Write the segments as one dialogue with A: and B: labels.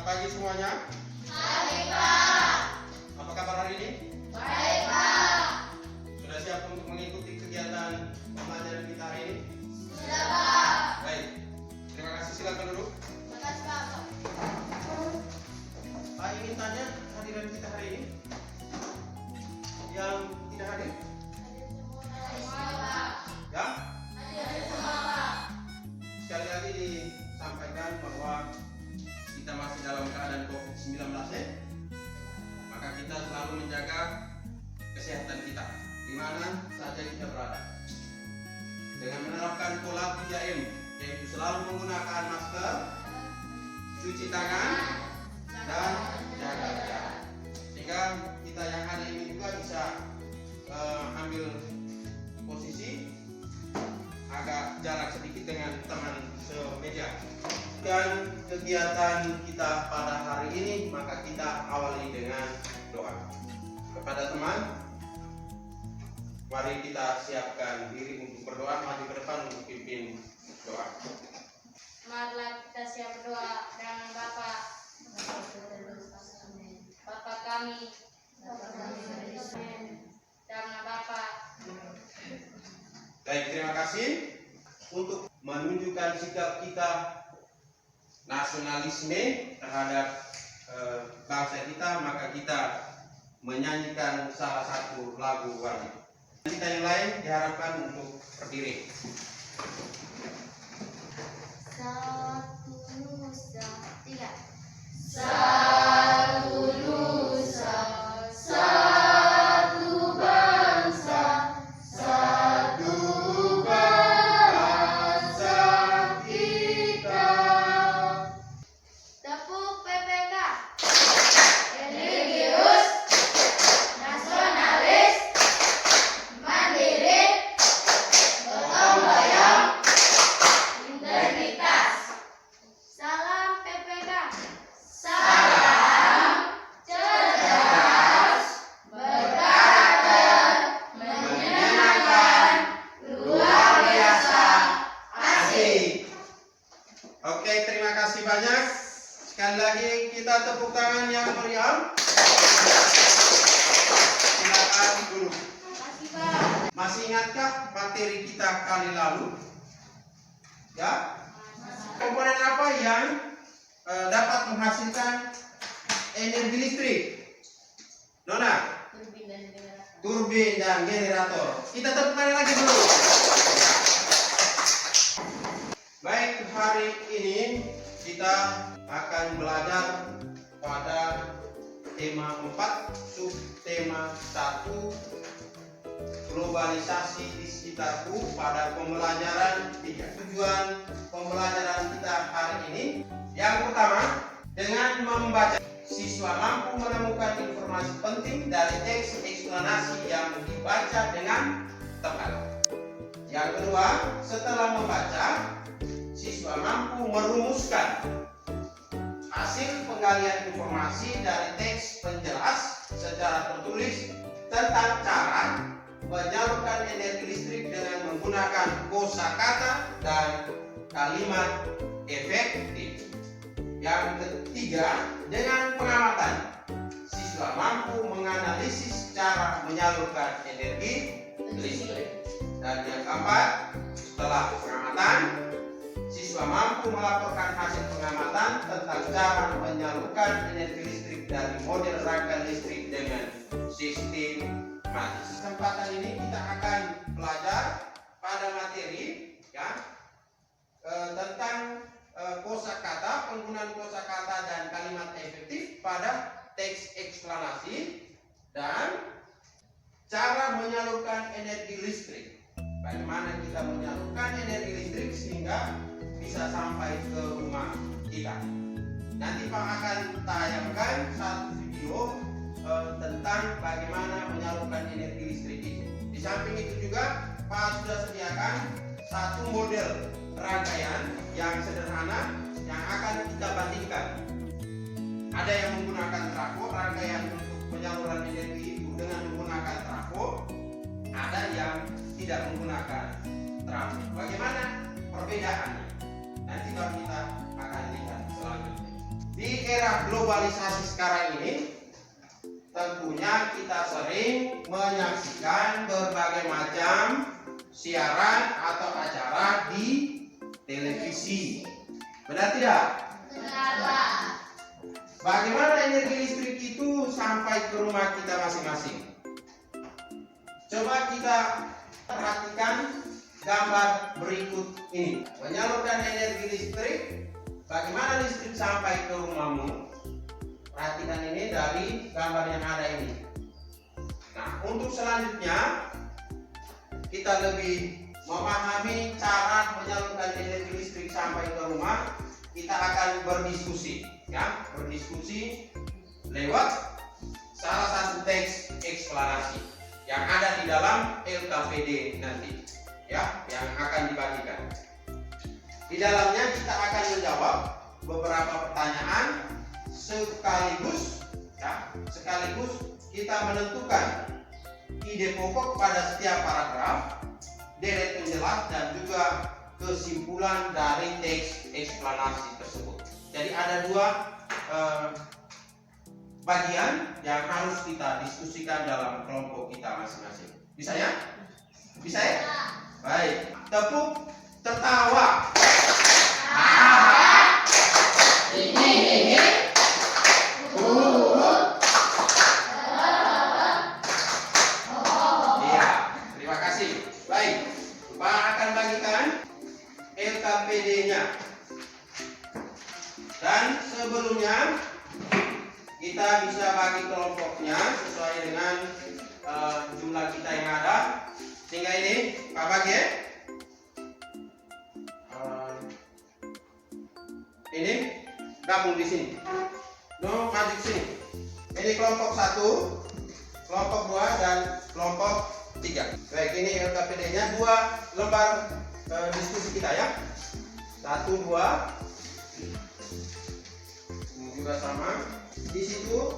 A: pagi semuanya.
B: Pagi, Pak.
A: Apa kabar hari ini?
B: Baik, Pak.
A: Sudah siap untuk mengikuti kegiatan pembelajaran kita hari ini?
B: Sudah, Pak.
A: Baik. Terima kasih, silakan duduk.
B: Terima kasih, Pak.
A: Pak ingin tanya hadiran kita hari ini? Yang tidak hadir?
B: Semua, Pak.
A: Ya?
B: Hadir semua, Pak.
A: Sekali lagi disampaikan bahwa kita masih dalam keadaan COVID-19 ya. Maka kita selalu menjaga kesehatan kita di mana saja kita berada. Dengan menerapkan pola 3M, yaitu selalu menggunakan masker, cuci tangan, dan jaga jarak. Sehingga kita yang ada ini juga bisa ambil posisi agak jarak sedikit dengan teman semeja. Dan kegiatan kita pada hari ini maka kita awali dengan doa. Kepada teman, mari kita siapkan diri untuk berdoa, maju ke depan untuk pimpin doa.
B: Marilah kita siap berdoa dengan Bapak kami, karena Bapak.
A: Baik, terima kasih. Untuk menunjukkan sikap kita nasionalisme terhadap bangsa kita, maka kita menyanyikan salah satu lagu wajib. Kita yang lain diharapkan untuk berdiri.
B: Satu Nusa, 3.
C: Satu nusa, satu bangsa, satu bangsa kita.
B: Tepuk PPK.
C: Religius, nasionalis, mandiri, gotong royong, integritas.
B: Salam PPK.
C: Salam cerdas, berkarakter, menyenangkan, luar biasa, asik.
A: Oke, terima kasih banyak. Sekali lagi kita tepuk tangan yang meriah. Silakan dulu.
B: Makasih, Pak.
A: Masih ingatkah materi kita kali lalu? Ya? Komponen apa yang dapat menghasilkan energi listrik? Nona? Turbin dan generator. Kita tepuk tangan lagi dulu. Baik, hari ini kita akan belajar pada tema 4, subtema 1, globalisasi di sekitarku pada pembelajaran 3. Tujuan pembelajaran kita hari ini yang pertama, dengan membaca, siswa mampu menemukan informasi penting dari teks eksplanasi yang dibaca dengan tepat. Yang kedua, setelah membaca, siswa mampu merumuskan hasil penggalian informasi dari teks penjelas secara tertulis tentang cara menyalurkan energi listrik dengan menggunakan kosakata dan kalimat efektif. Yang ketiga, dengan pengamatan, siswa mampu menganalisis cara menyalurkan energi listrik. Dan yang keempat, setelah pengamatan, siswa mampu melaporkan hasil pengamatan tentang cara menyalurkan energi listrik dari model rangkaian listrik dengan sistem mati. Kesempatan ini kita akan belajar pada materi ya tentang kosakata, penggunaan kosakata dan kalimat efektif pada teks eksplanasi dan cara menyalurkan energi listrik. Bagaimana kita menyalurkan energi listrik sehingga bisa sampai ke rumah kita. Nanti Pak akan tayangkan satu video tentang bagaimana menyalurkan energi listrik itu. Di samping itu juga Pak sudah sediakan satu model rangkaian yang sederhana yang akan kita bandingkan. Ada yang menggunakan trafo, rangkaian untuk penyaluran energi itu dengan menggunakan trafo. Ada yang tidak menggunakan trafo. Bagaimana perbedaannya? Nanti baru kita akan lihat selanjutnya. Di Di era globalisasi sekarang ini, tentunya kita sering menyaksikan berbagai macam siaran atau acara di televisi. Benar tidak?
C: Benar, Pak.
A: Bagaimana energi listrik itu sampai ke rumah kita masing-masing? Coba kita perhatikan gambar berikut ini. Menyalurkan energi listrik, bagaimana listrik sampai ke rumahmu? Perhatikan ini dari gambar yang ada ini. Nah, untuk selanjutnya kita lebih memahami cara menyalurkan energi listrik sampai ke rumah. Kita akan berdiskusi, ya, berdiskusi lewat salah satu teks eksplanasi yang ada di dalam LKPD nanti, ya, yang akan dibagikan. Di dalamnya kita akan menjawab beberapa pertanyaan sekaligus kita menentukan ide pokok pada setiap paragraf, deret penjelas dan juga kesimpulan dari teks eksplanasi tersebut. Jadi ada dua bagian yang harus kita diskusikan dalam kelompok kita masing-masing. Bisa ya? Bisa ya? Baik. Tepuk tertawa. Iya, terima kasih. Baik, Pak akan bagikan LKPD-nya. Dan sebelumnya kita bisa bagi kelompoknya sesuai dengan jumlah kita yang ada. Sehingga ini Pak bagi ya. Ini gabung di sini. No, maju ke sini. Ini kelompok 1, kelompok 2 dan kelompok 3. Baik, ini LKPD-nya 2 lembar diskusi kita ya. 1, 2. Ini juga sama. Di situ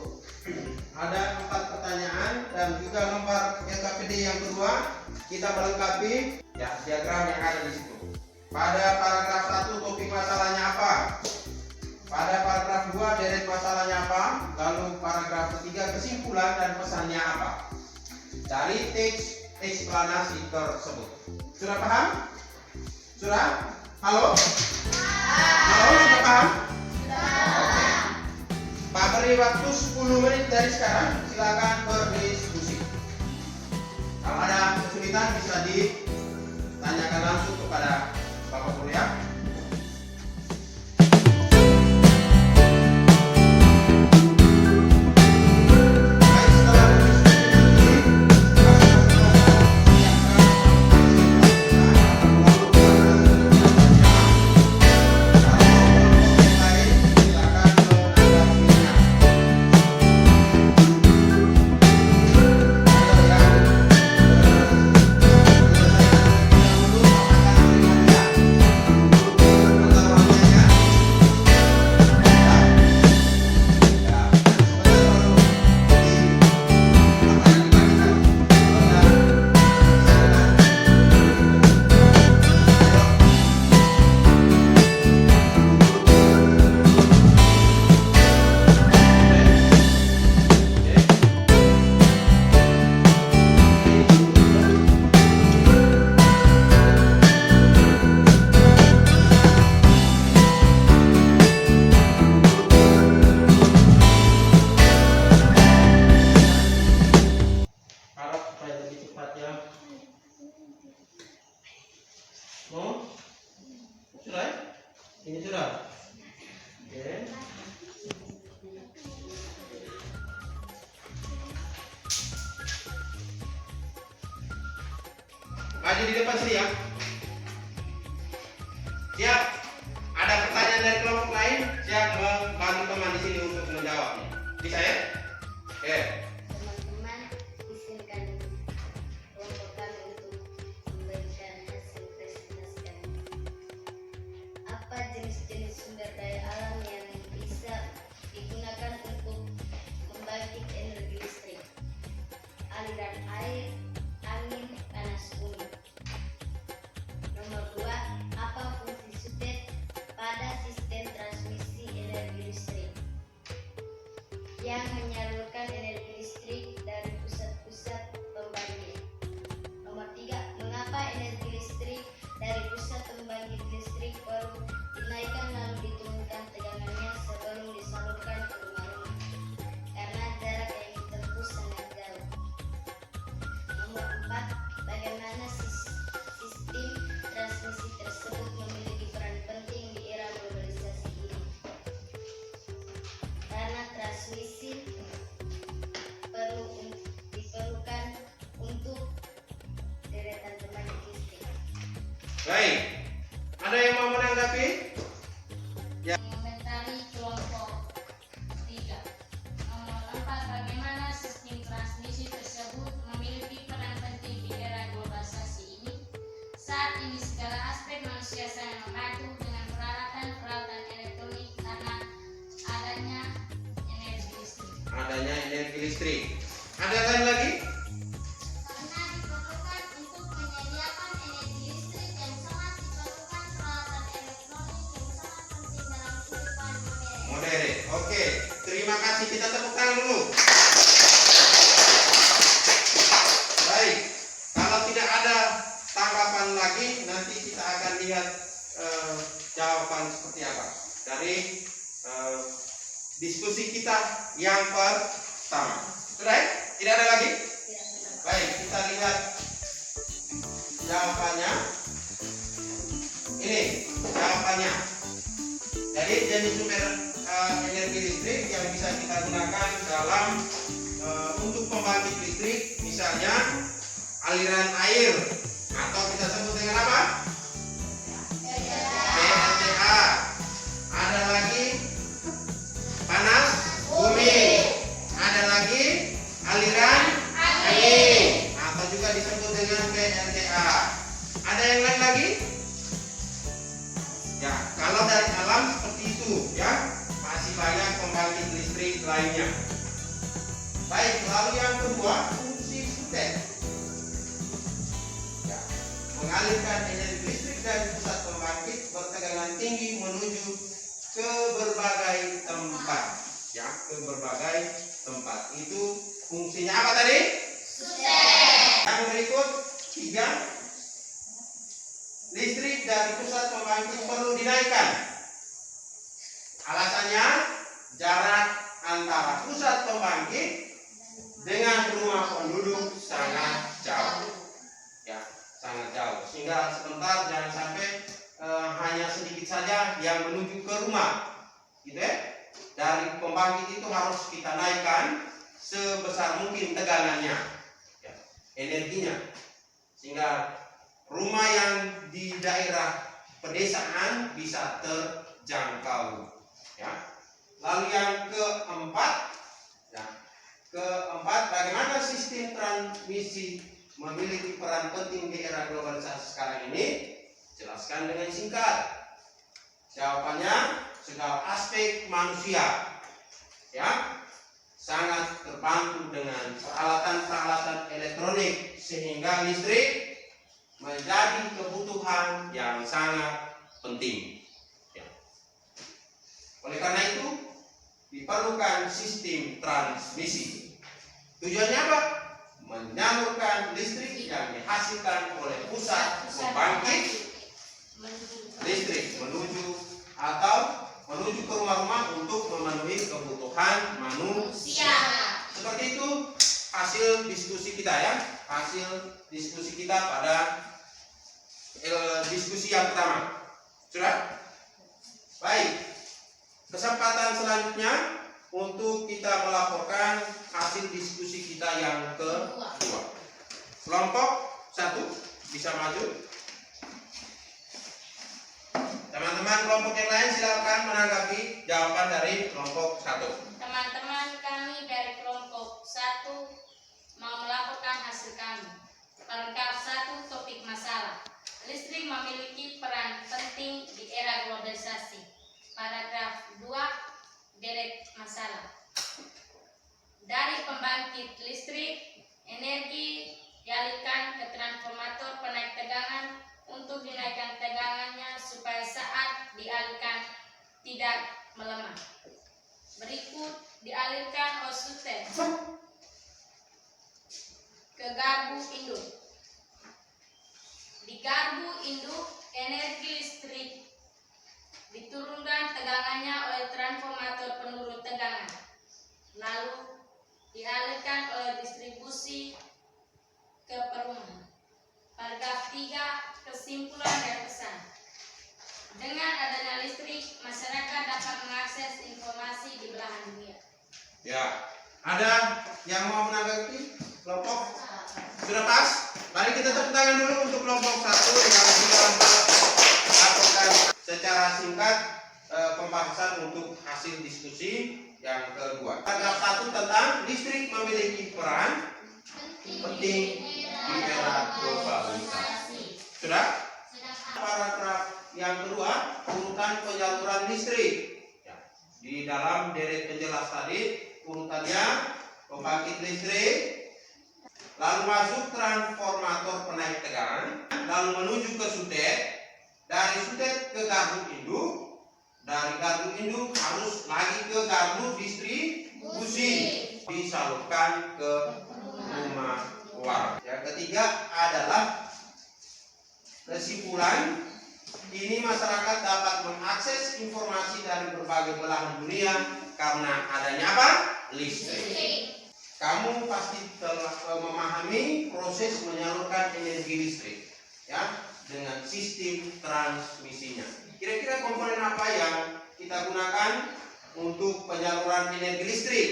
A: ada 4 pertanyaan dan juga lembar LKPD yang kedua kita melengkapi ya diagram yang ada di situ. Pada paragraf 1 topik masalahnya apa? Pada paragraf 2 deret masalahnya apa? Lalu paragraf ketiga kesimpulan dan pesannya apa? Dari teks eksplanasi tersebut. Sudah paham? Sudah? Halo? Halo, sudah paham? Oke. Pak beri waktu 10 menit dari sekarang, silakan berdiskusi. Kalau ada kesulitan bisa ditanyakan langsung kepada Bapak Guru ya. Ini sudah. Oke. Maju di depan sini ya. Siap. Ada pertanyaan dari kelompok lain? Siap membantu teman di sini untuk menjawabnya. Bisa ya? Oke.
B: Teman-teman, izinkan kelompok kami untuk memberikan hasil presentasi kami. Apa jenis-jenis sumber daya alam yang bisa digunakan untuk membangkit energi listrik? Aliran air, angin, panas bumi. Nomor 2, apa fungsi sutet pada sistem transmisi energi listrik? yang menyalurkan energi listrik dari pusat-pusat pembangkit. Nomor 3. Mengapa energi listrik dari pusat pembangkit listrik perlu dinaikkan lalu diturunkan tegangannya sebelum disalurkan ke rumah-rumah? Karena jarak yang ditempuh sangat jauh. Nomor 4. Bagaimana sistem transmisi tersebut memiliki peran penting di era globalisasi ini? Karena transmisi diperlukan untuk deretan pembangkit listrik.
A: Baik, ada yang mau menanggapi?
B: Mengomentari kelompok 3. Nomor 4. Bagaimana sistem transmisi tersebut memiliki peran penting di era globalisasi ini? Saat ini segala aspek manusia sangat membantu dengan peralatan-peralatan elektronik karena adanya energi listrik.
A: Adanya energi listrik. Ada lain lagi?
B: Karena diperlukan untuk menyediakan energi listrik yang sangat diperlukan peralatan elektronik yang sangat penting dalam kehidupan modern.
A: Modern. Oke, terima kasih. Kita tepuk tangan dulu. Baik, kalau tidak ada tanggapan lagi, nanti kita akan lihat jawaban seperti apa dari diskusi kita yang pertama. Sudah? Tidak ada lagi? Baik, kita lihat jawabannya. Ini jawabannya. Jadi jenis sumber energi listrik yang bisa kita gunakan dalam untuk pembangkit listrik, misalnya aliran air atau kita sebut dengan apa? PLTA. Ada lagi panas bumi. Ada lagi aliran angin atau juga disebut dengan PLTA. Ada yang lain lagi? Ya, kalau dari alam seperti itu ya, masih banyak pembangkit listrik lainnya. Baik, lalu yang kedua, fungsi sutet. Ya, mengalirkan energi listrik dari pusat pembangkit bertegangan tinggi menuju ke berbagai tempat. Ya, ke berbagai tempat. Itu fungsinya apa tadi?
C: Sutet.
A: Yang berikut 3. Listrik dari pusat pembangkit perlu dinaikkan. Alasannya jarak antara pusat pembangkit dengan rumah penduduk sangat jauh. Ya, sangat jauh. Sehingga sebentar jangan sampai hanya sedikit saja yang menuju ke rumah. Gitu ya. Dari pembangkit itu harus kita naikkan sebesar mungkin tegangannya. Ya, energinya. Sehingga rumah yang di daerah pedesaan bisa terjangkau. Ya. Lalu yang keempat, bagaimana sistem transmisi memiliki peran penting di era globalisasi sekarang ini? Jelaskan dengan singkat. Jawabannya, segala aspek manusia, ya, sangat terbantu dengan peralatan-peralatan elektronik sehingga listrik menjadi kebutuhan yang sangat penting. Ya. Oleh karena itu diperlukan sistem transmisi. Tujuannya apa? Menyalurkan listrik yang dihasilkan oleh pusat pembangkit listrik menuju ke rumah-rumah untuk memenuhi kebutuhan manusia. Seperti itu hasil diskusi kita ya, hasil diskusi kita pada diskusi yang pertama. Sudah? Baik. Kesempatan selanjutnya untuk kita melaporkan hasil diskusi kita yang kedua. Kelompok 1 bisa maju. Teman-teman kelompok yang lain silakan menanggapi jawaban dari kelompok 1.
B: Teman-teman kami dari kelompok 1 mau melaporkan hasil kami. Pelengkap 1, topik masalah. Listrik memiliki peran penting di era globalisasi. Paragraf 2, deret masalah. Dari pembangkit listrik, energi dialihkan ke transformator penaik tegangan untuk dinaikkan tegangannya supaya saat dialirkan tidak melemah. Berikut dialirkan
C: induk. Di gardu induk energi listrik diturunkan tegangannya oleh transformator penurun tegangan, lalu dialirkan oleh distribusi ke perumahan. Paragraf 3. Kesimpulan dan pesan. Dengan adanya listrik, masyarakat dapat mengakses informasi di belahan dunia.
A: Ya, ada yang mau menanggapi kelompok? Sudah pas? Mari kita tepuk tangan dulu untuk kelompok 1 yang sudah melakukan secara singkat pembahasan untuk hasil diskusi yang kedua. Paragraf 1 tentang listrik memiliki peran penting di era globalisasi. Sudah? Paragraf yang kedua, urutan penyaluran listrik. Ya, di dalam deret penjelas tadi, urutannya pembangkit listrik, lalu masuk transformator penaik tegangan, lalu menuju ke sutet, dari sutet ke gardu induk, dari gardu induk harus lagi ke gardu distribusi, disalurkan ke rumah warga. Yang ketiga adalah kesimpulan. Ini masyarakat dapat mengakses informasi dari berbagai belahan dunia karena adanya apa? Listrik. Kamu pasti telah memahami proses menyalurkan energi listrik, ya, dengan sistem transmisinya. Kira-kira komponen apa yang kita gunakan untuk penyaluran energi listrik?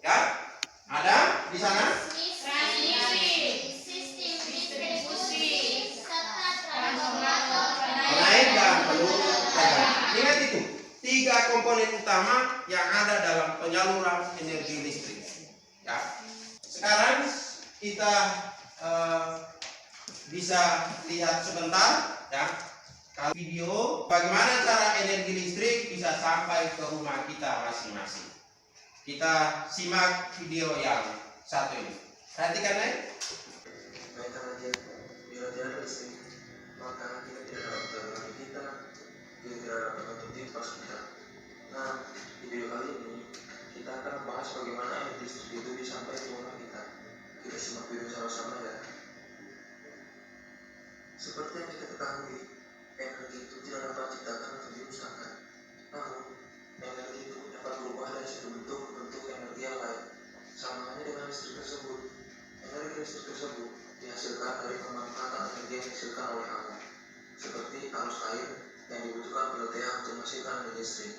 A: Ya, ada di sana?
C: Transmisi,
B: Sistem
C: distribusi,
B: serta
C: transformator
A: Penaik dan penurun tegangan. Ingat itu, 3 komponen utama yang ada dalam penyaluran energi listrik. Ya. Sekarang kita bisa lihat sebentar, ya, kalau video bagaimana cara energi listrik bisa sampai ke rumah kita masing-masing. Kita simak video yang satu ini. Perhatikan, ya.
D: Mereka aja bila tiada listrik, maka kita tidak dapat terlari kita tidak dapat menutup pas kita. Nah, di video kali ini kita akan membahas bagaimana energi listrik itu bisa sampai ke rumah kita. Kita simak video sama-sama ya. Seperti yang kita ketahui, energi itu tidak dapat diciptakan atau diusahakan. Namun, energi itu dapat berubah dari satu bentuk ke bentuk energi yang lain. Sama halnya dengan listrik tersebut. Energi listrik tersebut dihasilkan dari pemanfaatan energi yang dihasilkan oleh alam, seperti arus air yang dibutuhkan PLTA untuk menghasilkan energi listrik,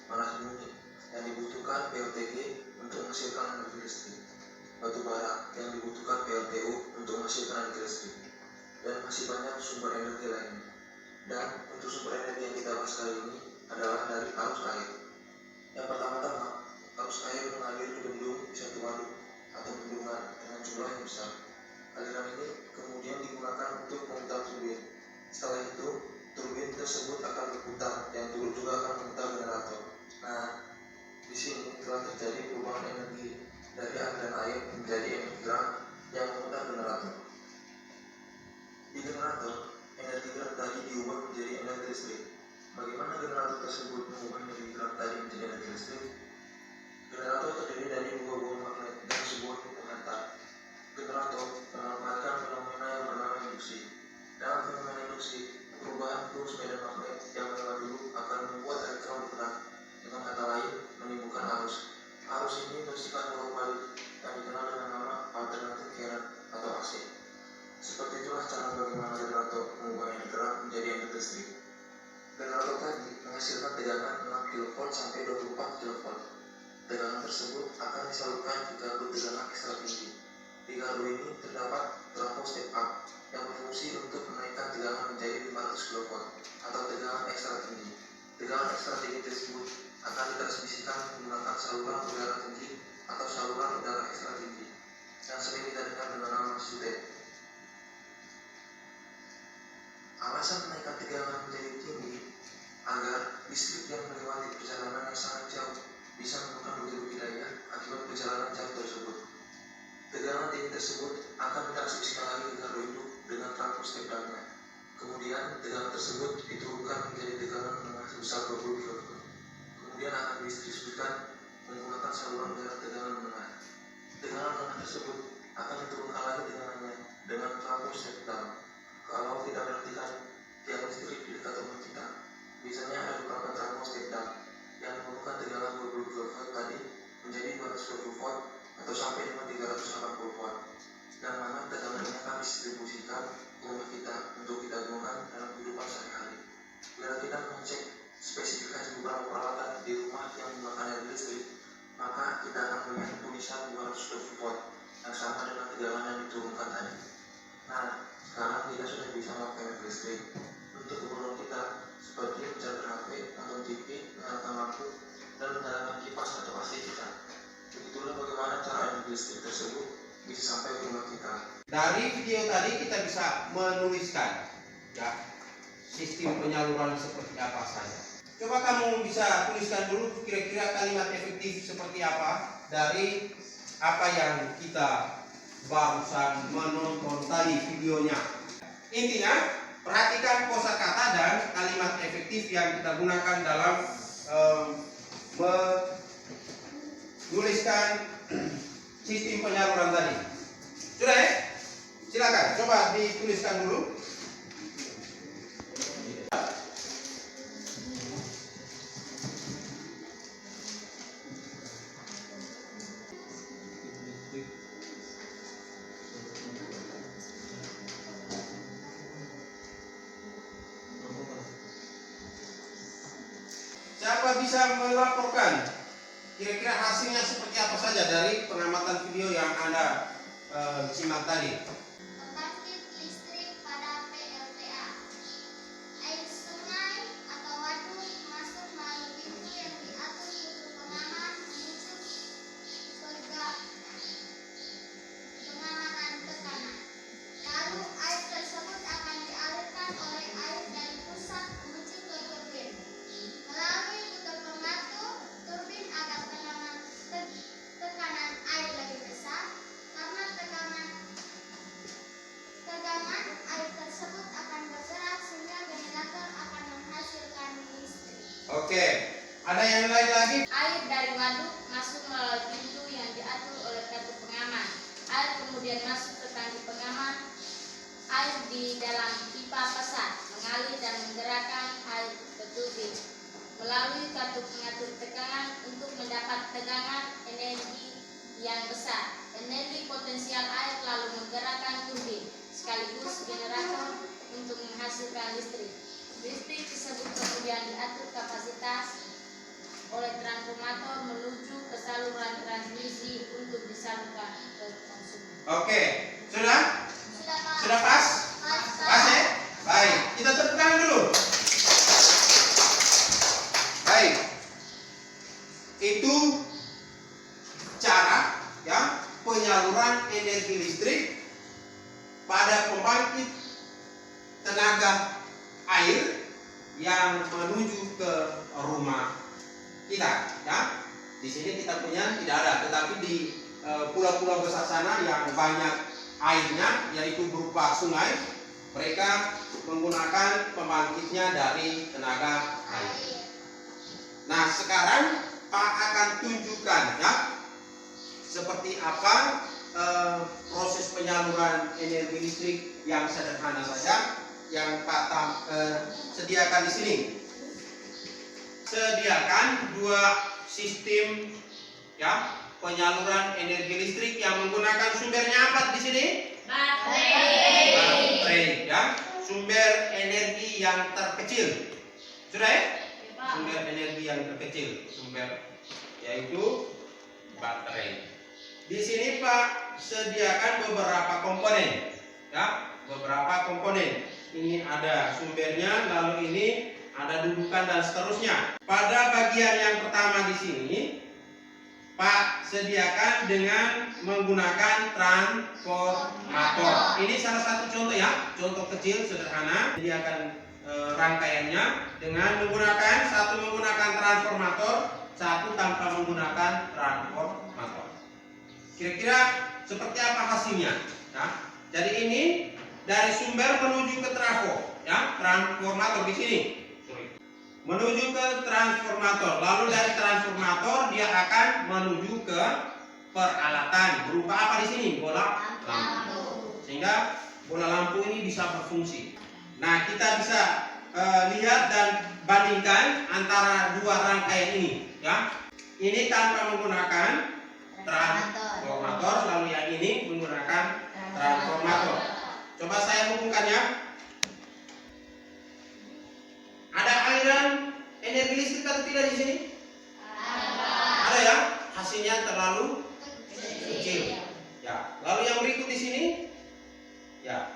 D: panas bumi yang dibutuhkan PLTG untuk menghasilkan energi listrik, batu bara yang dibutuhkan PLTU untuk menghasilkan energi listrik, dan masih banyak sumber energi lainnya. Dan untuk sumber energi yang kita bahas kali ini adalah dari arus air. Yang pertama-tama, arus air mengalir di bendung di suatu waduk atau bendungan dengan jumlah yang besar. Aliran ini kemudian digunakan untuk memutar turbin. Setelah itu, turbin tersebut akan berputar yang turut juga akan memutar generator. Nah, di sini telah terjadi perubahan energi dari aliran air menjadi energi gerak yang memutar generator. Di generator, energi gerak tadi diubah menjadi energi listrik. Bagaimana generator tersebut mengubah energi gerak tadi menjadi energi listrik? Generator terdiri dari 2 buah magnet dan sebuah penghantar. Generator memanfaatkan fenomena yang bernama induksi. Dalam fenomena induksi, perubahan kurus medan magnet yang lewat dulu akan membuat elektron bergerak. Dengan kata lain, menimbulkan arus. Arus ini bersifat bolak-balik yang dikenal dengan nama alternating current atau AC. Seperti itulah cara bagaimana generator mengubah energi gerak menjadi energi listrik. Generator tadi menghasilkan tegangan 6 kV sampai 24 kV. Tegangan tersebut akan disalurkan ke gardu tegangan ekstra tinggi. Di gardu ini terdapat trafo step up yang berfungsi untuk menaikkan tegangan menjadi 500 kV atau tegangan ekstra tinggi. Tegangan ekstra tinggi tersebut akan ditransmisikan menggunakan saluran udara tinggi atau saluran udara ekstra tinggi yang sering kita dengar dengan nama sutet. Alasan menaikkan tegangan menjadi tinggi agar listrik yang melewati perjalanan yang sangat jauh bisa menemukan begitu wilayah akibat perjalanan jauh tersebut. Tegangan tinggi tersebut akan ditransmisikan lagi ke gardu induk dengan trafo step down-nya. Kemudian tegangan tersebut diturunkan menjadi tegangan menengah sebesar 20 kV. Kemudian akan didistribusikan menggunakan saluran udara tegangan menengah. Tegangan menengah tersebut akan diturunkan lagi tegangannya watt atau sampai dengan 380 watt, dan mana tegangan ini akan distribusikan ke rumah kita untuk kita gunakan dalam kehidupan sehari-hari. Bila kita mengecek spesifikasi beberapa peralatan di rumah yang menggunakan energi listrik, maka kita akan melihat tulisan 220 watt yang sama dengan tegangan yang diturunkan tadi. Nah, sekarang kita sudah bisa memakai energi listrik untuk keperluan kita seperti mencatat HP, nonton TV, menyalakan lampu, dan menyalakan kipas atau AC kita. Begitulah bagaimana cara energi listrik tersebut bisa sampai ke rumah kita.
A: Dari video tadi kita bisa menuliskan ya sistem penyaluran seperti apa saja. Coba kamu bisa tuliskan dulu kira-kira kalimat efektif seperti apa dari apa yang kita barusan menonton tadi videonya. Intinya perhatikan kosakata dan kalimat efektif yang kita gunakan dalam menuliskan sistem penyaluran tadi. Sudah ya? Silakan coba dituliskan dulu. Siapa bisa melaporkan kira-kira hasilnya seperti apa saja dari pengamatan video yang Anda simak tadi?
B: Pembangkit listrik pada PLTA. Air sungai atau waduk masuk melalui pintu yang diatur tutup pengaman menuju pengamanan tekanan. Lalu air tersebut akan dialirkan oleh air dari pusat menuju ke turbin. Melalui tutup pengatur turbin agar tekanan air lebih besar. Karena tegangan air tersebut akan bergerak sehingga generator akan menghasilkan listrik.
A: Oke, ada yang lain lagi?
C: Air dari waduk masuk melalui pintu yang diatur oleh kartu pengaman. Air kemudian masuk ke tangki pengaman. Air di dalam pipa pesat mengalir dan menggerakkan air ke turbin melalui kartu pengatur tegangan untuk mendapat tegangan energi yang besar. Energi potensial air lalu menggerakkan turbin sekaligus generator untuk menghasilkan listrik. Listrik tersebut kemudian diatur kapasitas oleh transformator menuju ke saluran transmisi untuk disalurkan ke konsumen.
A: Oke, sudah?
B: Sudah Pak?
A: Sudah pas? Pas ya? Baik, kita tepuk tangan dulu. Baik, itu cara ya penyaluran energi listrik pada pembangkit tenaga air yang menuju ke rumah kita ya. Di sini kita punya tidak ada, tetapi di pulau-pulau besar sana yang banyak airnya yaitu berupa sungai, mereka menggunakan pembangkitnya dari tenaga air. Nah, sekarang Pak akan tunjukkan ya seperti apa proses penyaluran energi listrik yang sederhana saja yang Pak sediakan di sini. Sediakan dua sistem ya penyaluran energi listrik yang menggunakan sumbernya apa di sini? Baterai ya, sumber energi yang terkecil. Sudah ya? Sumber energi yang terkecil, yaitu baterai. Di sini Pak sediakan beberapa komponen, ya, beberapa komponen. Ini ada sumbernya, lalu ini ada dudukan dan seterusnya. Pada bagian yang pertama di sini, Pak sediakan dengan menggunakan transformator. Ini salah satu contoh ya, contoh kecil sederhana. Sediakan rangkaiannya dengan satu menggunakan transformator, satu tanpa menggunakan transformator. Kira-kira seperti apa hasilnya? Ya. Jadi ini dari sumber menuju ke trafo, ya, transformator di sini. Menuju ke transformator, lalu dari transformator dia akan menuju ke peralatan berupa apa di sini? Bola lampu. Sehingga bola lampu ini bisa berfungsi. Nah, kita bisa lihat dan bandingkan antara dua rangkaian ini, ya. Ini tanpa menggunakan transformator, lalu yang ini menggunakan transformator. Coba saya hubungkannya. Ada aliran energi listrik atau tidak di sini? Ada ya? Hasilnya terlalu kecil. Ya, lalu yang berikut di sini, ya,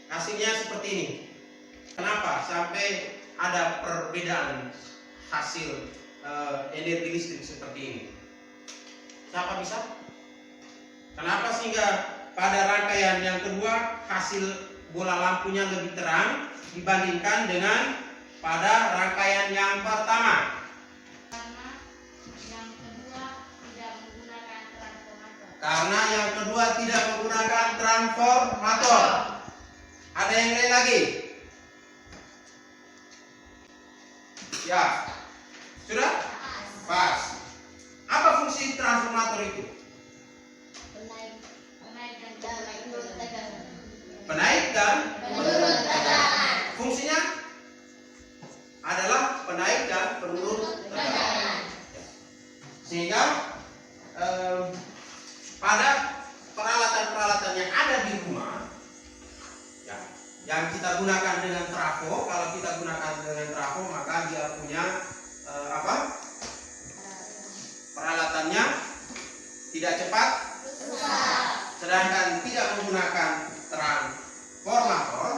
A: hasilnya seperti ini. Kenapa sampai ada perbedaan hasil energi listrik seperti ini? Siapa bisa? Kenapa sehingga pada rangkaian yang kedua hasil bola lampunya lebih terang dibandingkan dengan pada rangkaian yang pertama? Karena yang kedua tidak menggunakan transformator. Ada yang lain lagi? Ya, sudah? Pas. Apa fungsi transformator itu? Penaik dan
B: Menurun tekanan.
A: fungsinya adalah penaik dan penurun tekanan. Sehingga pada peralatan-peralatan yang ada di rumah, ya, yang kita gunakan dengan trafo, kalau kita gunakan dengan trafo maka dia punya peralatannya tidak cepat, sedangkan tidak menggunakan transformator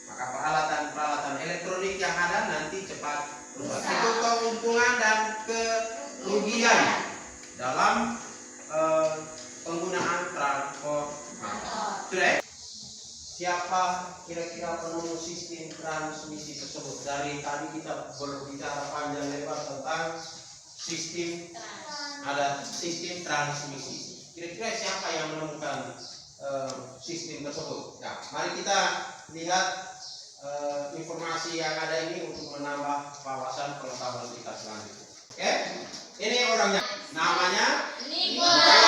A: maka peralatan-peralatan elektronik yang ada nanti cepat rusak. Itu keuntungan dan kerugian dalam penggunaan transformator. Sudah? Siapa kira-kira penemu sistem transmisi tersebut? Dari tadi kita berbicara panjang lebar tentang sistem, ada sistem transmisi. Kira-kira siapa yang menemukan sistem tersebut? Nah, mari kita lihat informasi yang ada ini untuk menambah wawasan pengetahuan kita selanjutnya. Oke, ini orangnya, namanya
C: Nikola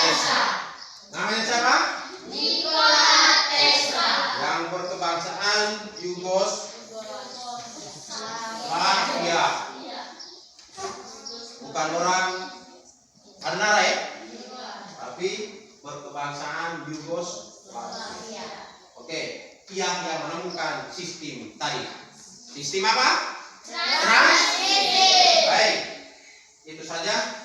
C: Tesla.
A: Namanya siapa?
C: Nikola Tesla.
A: Yang berkebangsaan Yugoslavia. Bukan orang Arnara ya, tapi berkebangsaan Yugoslavia. Oke, dia yang menemukan sistem tadi. Sistem apa? Transmisi. Baik, itu saja.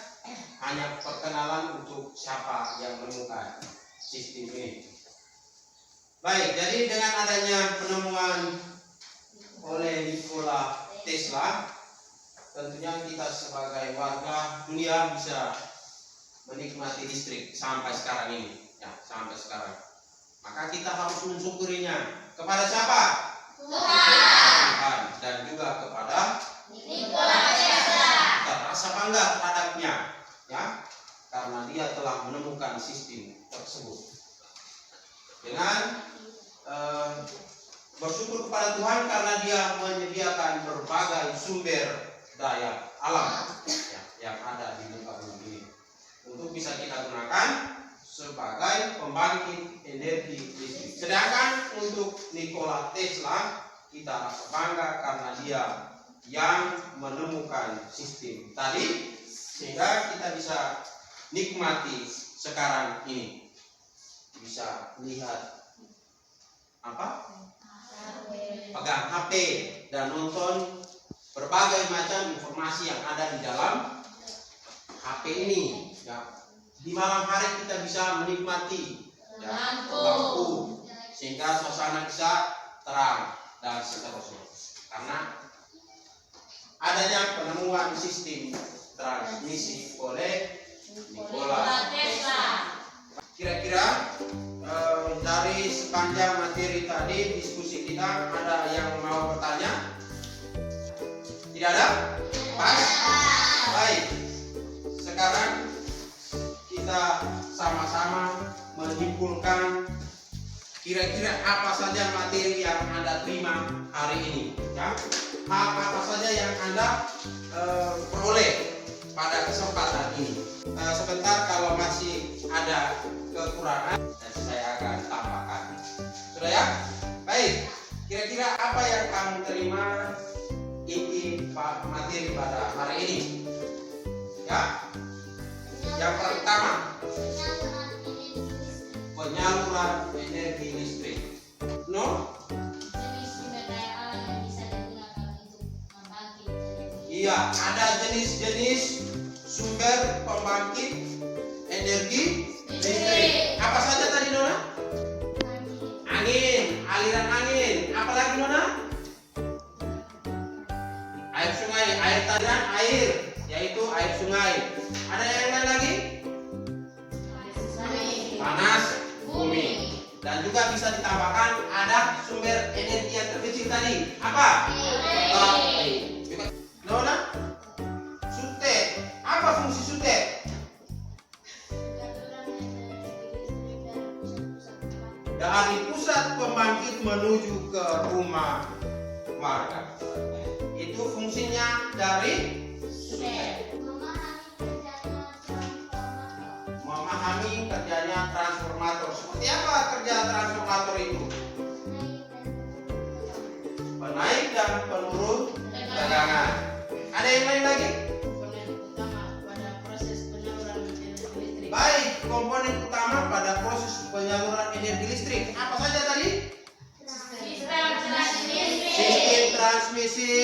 A: Hanya perkenalan untuk siapa yang menemukan sistem ini. Baik, jadi dengan adanya penemuan oleh Nikola Tesla, tentunya kita sebagai warga dunia bisa menikmati listrik sampai sekarang ini, ya, sampai sekarang. Maka kita harus mensyukurinya kepada siapa? Tuhan. Dan juga kepada
C: Nikola Tesla.
A: kita rasa bangga terhadapnya, ya, karena dia telah menemukan sistem tersebut. Dengan bersyukur kepada Tuhan karena dia menyediakan berbagai sumber daya alam, ya, yang ada di muka bumi ini untuk bisa kita gunakan sebagai pembangkit energi listrik. Sedangkan untuk Nikola Tesla kita rasa bangga karena dia yang menemukan sistem tadi, sehingga kita bisa nikmati sekarang ini, bisa lihat pegang HP dan nonton berbagai macam informasi yang ada di dalam HP ini, ya. Di malam hari kita bisa menikmati, ya, lampu sehingga suasana bisa terang dan seterusnya. Karena adanya penemuan sistem transmisi oleh Nikola Tesla. Kira-kira dari sepanjang materi tadi diskusi kita ada yang mau bertanya? Tidak ada? Pas? Baik. Sekarang kita sama-sama menyimpulkan kira-kira apa saja materi yang Anda terima hari ini, ya. Hal apa saja yang Anda peroleh pada kesempatan ini. Sebentar, kalau masih ada kekurangan dan saya akan tambahkan. Sudah ya? Baik. Kira-kira apa yang kamu terima inti materi pada hari ini? Ya. Yang pertama, penyaluran energi listrik. No?
C: Jenis sumber daya alam yang bisa digunakan untuk membangkit energi.
A: Iya, ada jenis-jenis sumber pembangkit energi listrik. Apa saja tadi Nona? Angin, aliran angin. Apalagi Nona? Air sungai, air aliran air, yaitu air sungai. Ada yang lain lagi? Panas bumi. Dan juga bisa ditambahkan ada sumber energi yang terkecil tadi. Apa? Juga. Nona? Sutet. Apa fungsi sutet? Dari pusat pembangkit menuju ke rumah warga. Itu fungsinya dari memahami kerjanya transformator. Seperti apa kerja transformator itu? Penaik dan penurun tegangan. Ada yang lain lagi?
C: Komponen utama pada proses penyaluran energi listrik.
A: Baik, komponen utama pada proses penyaluran energi listrik. Apa saja tadi?
C: Sistem transmisi.
A: Sistem transmisi.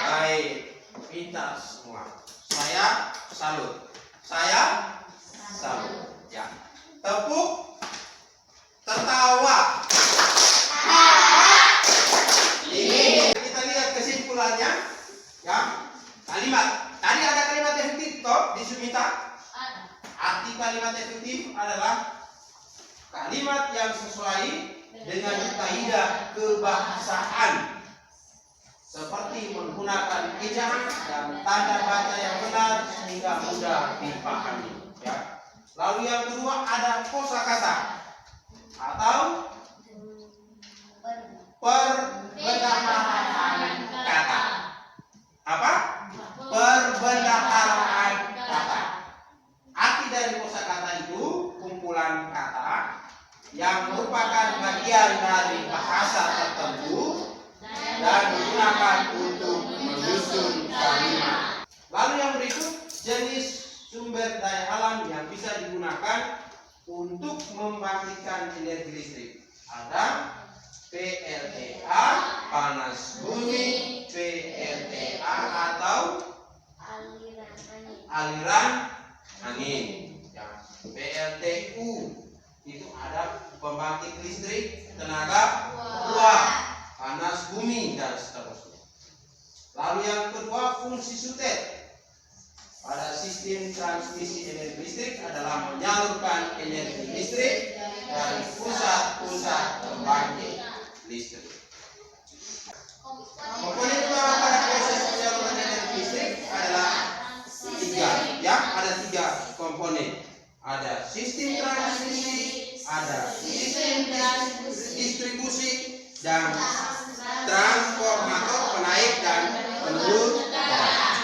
A: Baik, pintar semua. Saya salut. Saya salut. Ya. Tepuk. Tertawa. Ini kita lihat kesimpulannya. Ya. Kalimat. Tadi ada kalimat efektif toh di Sumita. Arti kalimat efektif adalah kalimat yang sesuai dengan kaidah kebahasaan, seperti menggunakan ejaan dan tanda baca yang benar sehingga mudah dipahami. Ya. Lalu yang kedua ada kosakata atau perbendaharaan kata. Apa? Perbendaharaan kata. Arti dari kosakata itu kumpulan kata yang merupakan bagian dari bahasa tertentu dan digunakan untuk menyusun kalimat. Lalu yang berikut jenis sumber daya alam yang bisa digunakan untuk membangkitkan energi listrik. Ada PLTA, panas bumi, PLTA atau aliran angin. Ya. PLTU itu ada pembangkit listrik tenaga uap, panas bumi dan seterusnya. Lalu yang kedua fungsi sutet pada sistem transmisi energi listrik adalah menyalurkan energi listrik dari pusat-pusat pembangkit listrik. Komponen utama pada proses penyaluran energi listrik adalah tiga, ya, ada tiga komponen. Ada sistem transmisi, ada sistem distribusi, dan transformator penaik dan penurun tegangan.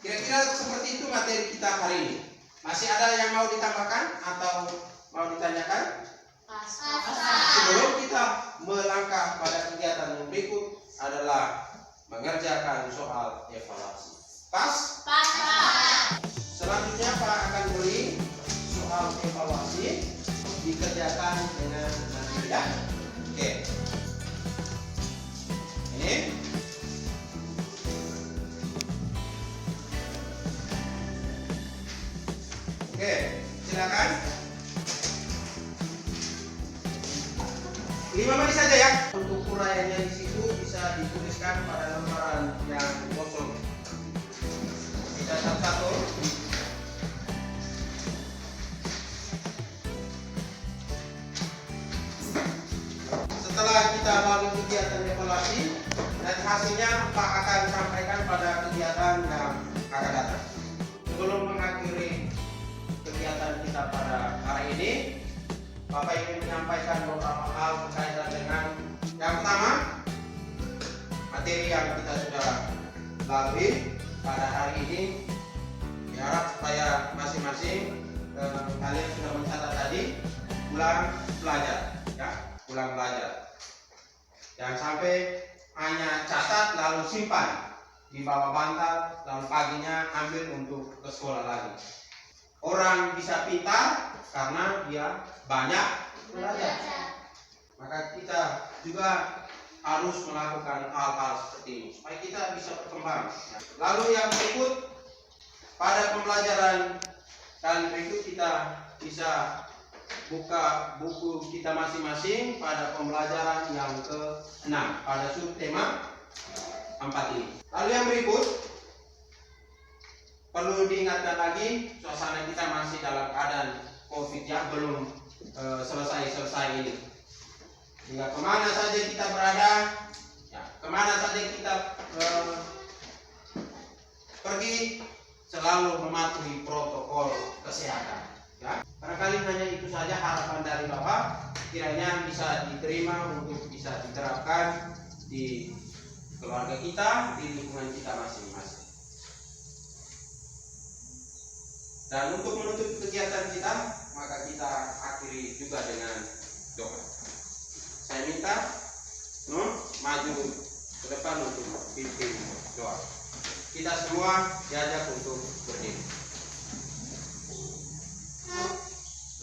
A: Kira-kira seperti itu materi kita hari ini. Masih ada yang mau ditambahkan atau mau ditanyakan? Sebelum kita melangkah pada kegiatan yang berikut adalah mengerjakan soal evaluasi. Pas? Selanjutnya Pak akan beri soal evaluasi dikerjakan dengan mudah. Oke. Ini. Oke, silakan. 5 menit saja ya. Untuk uraiannya di situ bisa dituliskan pada lembaran yang kosong. Kita satu-satu. Setelah kita lalui kegiatan evaluasi dan hasilnya Pak akan sampaikan pada kegiatan yang akan datang. Sebelum mengakhiri kegiatan kita pada hari ini, Bapak ingin menyampaikan beberapa hal berkaitan dengan yang pertama, materi yang kita sudah lalui pada hari ini. Diharap supaya masing-masing kalian sudah mencatat tadi, ulang belajar, ya, ulang belajar. Jangan sampai hanya catat lalu simpan di bawah bantal, lalu paginya ambil untuk ke sekolah lagi. Orang bisa pintar karena dia banyak belajar. Maka kita juga harus melakukan hal-hal seperti ini supaya kita bisa berkembang. Lalu yang berikut, pada pembelajaran kali berikut kita bisa buka buku kita masing-masing pada pembelajaran yang ke-6 pada subtema 4 ini. Lalu yang berikut, perlu diingatkan lagi, suasana kita masih dalam keadaan COVID ya, belum selesai ini. Hingga kemana saja kita berada, ya, kemana saja kita pergi, selalu mematuhi protokol kesehatan. Ya. Barangkali hanya itu saja harapan dari Bapak, kiranya bisa diterima untuk bisa diterapkan di keluarga kita, di lingkungan kita masing-masing. Dan untuk menutup kegiatan kita, maka kita akhiri juga dengan doa. Saya minta maju ke depan untuk pimpin doa. Kita semua diajak untuk berdiri.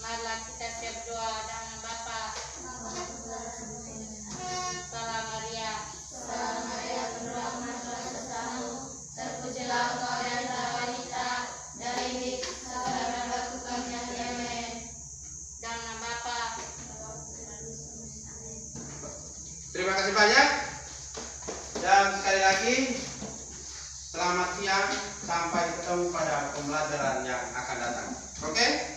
C: Marilah kita siap doa dengan Bapa. Salam Maria.
B: Salam Maria, penuh rahmat, Tuhan bersamamu. Terpujilah engkau di antara wanita, dan ini segala batu kami. Amin.
C: Dengan Bapa.
A: Terima kasih banyak. Dan sekali lagi, selamat siang. Sampai ketemu pada pembelajaran yang akan datang. Oke?